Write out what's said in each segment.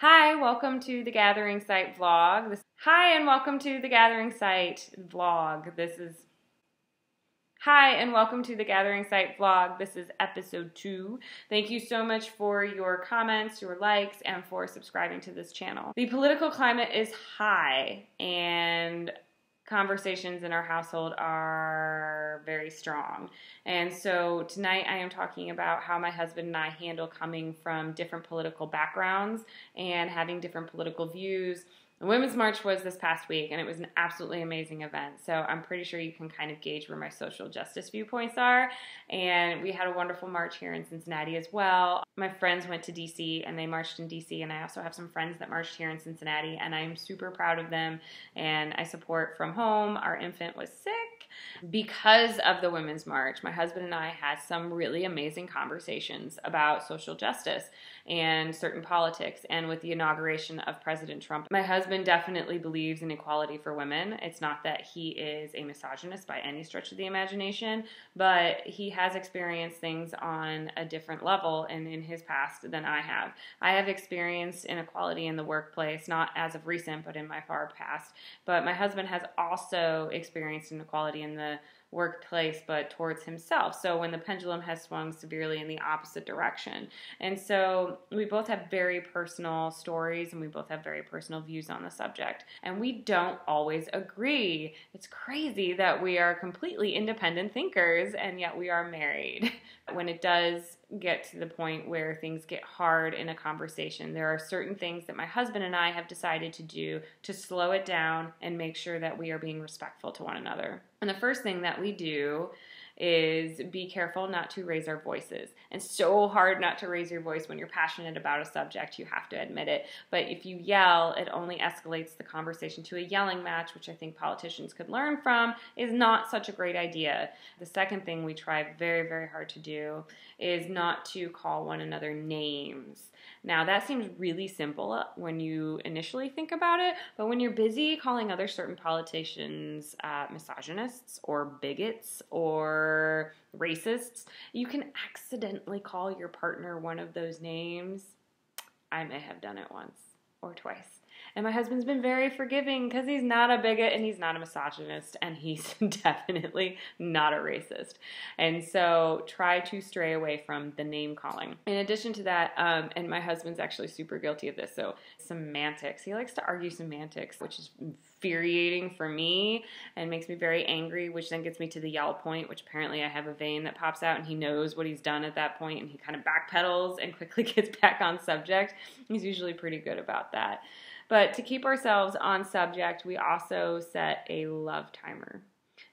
Hi, welcome to the Gathering Site vlog. Hi, and welcome to the Gathering Site vlog. This is episode 2. Thank you so much for your comments, your likes, and for subscribing to this channel. The political climate is high, and conversations in our household are very strong. And so tonight I am talking about how my husband and I handle coming from different political backgrounds and having different political views. The Women's March was this past week, and it was an absolutely amazing event. So I'm pretty sure you can kind of gauge where my social justice viewpoints are. And we had a wonderful march here in Cincinnati as well. My friends went to DC, and they marched in DC, and I also have some friends that marched here in Cincinnati, and I'm super proud of them, and I support from home. Our infant was sick. Because of the Women's March, my husband and I had some really amazing conversations about social justice and certain politics, and with the inauguration of President Trump. My husband definitely believes in equality for women. It's not that he is a misogynist by any stretch of the imagination, but he has experienced things on a different level and in his past than I have. I have experienced inequality in the workplace, not as of recent, but in my far past. But my husband has also experienced inequality in the workplace, but towards himself. So when the pendulum has swung severely in the opposite direction. And so we both have very personal stories, and we both have very personal views on the subject. And we don't always agree. It's crazy that we are completely independent thinkers, and yet we are married. When it does get to the point where things get hard in a conversation, there are certain things that my husband and I have decided to do to slow it down and make sure that we are being respectful to one another. And the first thing that we do is be careful not to raise our voices. It's so hard not to raise your voice when you're passionate about a subject, you have to admit it. But if you yell, it only escalates the conversation to a yelling match, which I think politicians could learn from, is not such a great idea. The second thing we try very, very hard to do is not to call one another names. Now, that seems really simple when you initially think about it, but when you're busy calling other certain politicians misogynists or bigots or racists, you can accidentally call your partner one of those names. I may have done it once or twice. And my husband's been very forgiving because he's not a bigot and he's not a misogynist and he's definitely not a racist. And so try to stray away from the name calling. In addition to that, and my husband's actually super guilty of this, so semantics. He likes to argue semantics, which is infuriating for me and makes me very angry, which then gets me to the yell point, which apparently I have a vein that pops out and he knows what he's done at that point and he kind of backpedals and quickly gets back on subject. He's usually pretty good about that. But to keep ourselves on subject, we also set a love timer.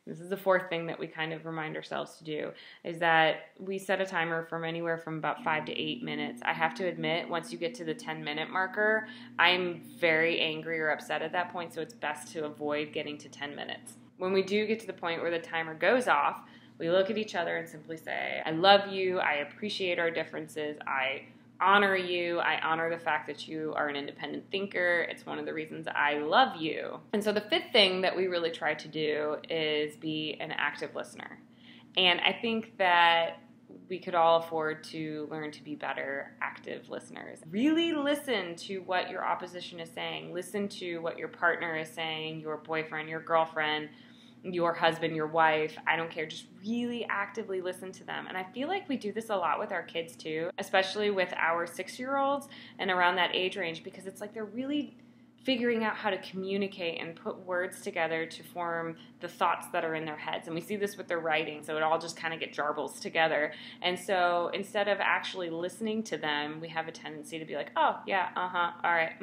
This is the fourth thing that we kind of remind ourselves to do, is that we set a timer from anywhere from about 5 to 8 minutes. I have to admit, once you get to the 10-minute marker, I'm very angry or upset at that point, so it's best to avoid getting to 10 minutes. When we do get to the point where the timer goes off, we look at each other and simply say, I love you, I appreciate our differences, I honor you. I honor the fact that you are an independent thinker. It's one of the reasons I love you. And so the fifth thing that we really try to do is be an active listener. And I think that we could all afford to learn to be better active listeners. Really listen to what your opposition is saying. Listen to what your partner is saying, your boyfriend, your girlfriend, your husband, your wife, I don't care, just really actively listen to them. And I feel like we do this a lot with our kids too, especially with our 6-year-olds and around that age range, because it's like they're really figuring out how to communicate and put words together to form the thoughts that are in their heads. And we see this with their writing, so it all just kind of get jarbles together. And so instead of actually listening to them, we have a tendency to be like, oh, yeah, uh-huh, all right,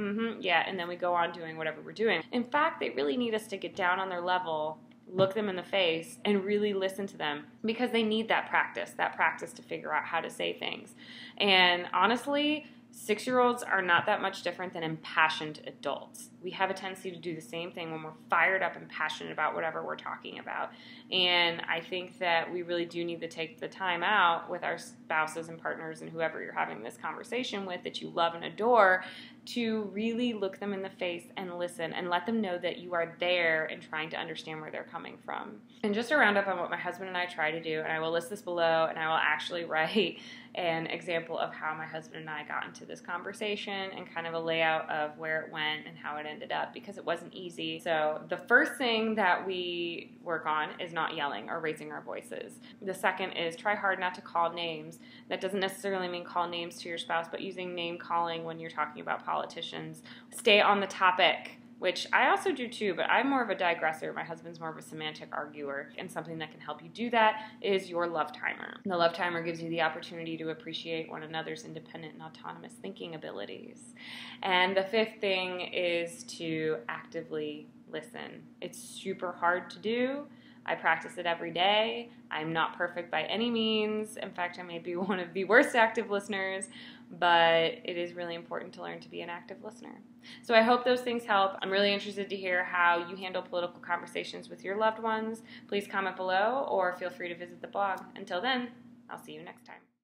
yeah, and then we go on doing whatever we're doing. In fact, they really need us to get down on their level, look them in the face, and really listen to them, because they need that practice to figure out how to say things. And honestly, 6-year-olds are not that much different than impassioned adults. we have a tendency to do the same thing when we're fired up and passionate about whatever we're talking about. And I think that we really do need to take the time out with our spouses and partners and whoever you're having this conversation with that you love and adore to really look them in the face and listen and let them know that you are there and trying to understand where they're coming from. And just to round up on what my husband and I try to do, and I will list this below, and I will actually write an example of how my husband and I got into this conversation and kind of a layout of where it went and how it ended up, because it wasn't easy. So the first thing that we work on is not yelling or raising our voices. The second is try hard not to call names. That doesn't necessarily mean call names to your spouse, but using name calling when you're talking about politicians. Stay on the topic, which I also do too, but I'm more of a digressor. My husband's more of a semantic arguer, and something that can help you do that is your love timer. The love timer gives you the opportunity to appreciate one another's independent and autonomous thinking abilities. And the fifth thing is to actively listen. It's super hard to do. I practice it every day. I'm not perfect by any means. In fact, I may be one of the worst active listeners, but it is really important to learn to be an active listener. So I hope those things help. I'm really interested to hear how you handle political conversations with your loved ones. Please comment below or feel free to visit the blog. Until then, I'll see you next time.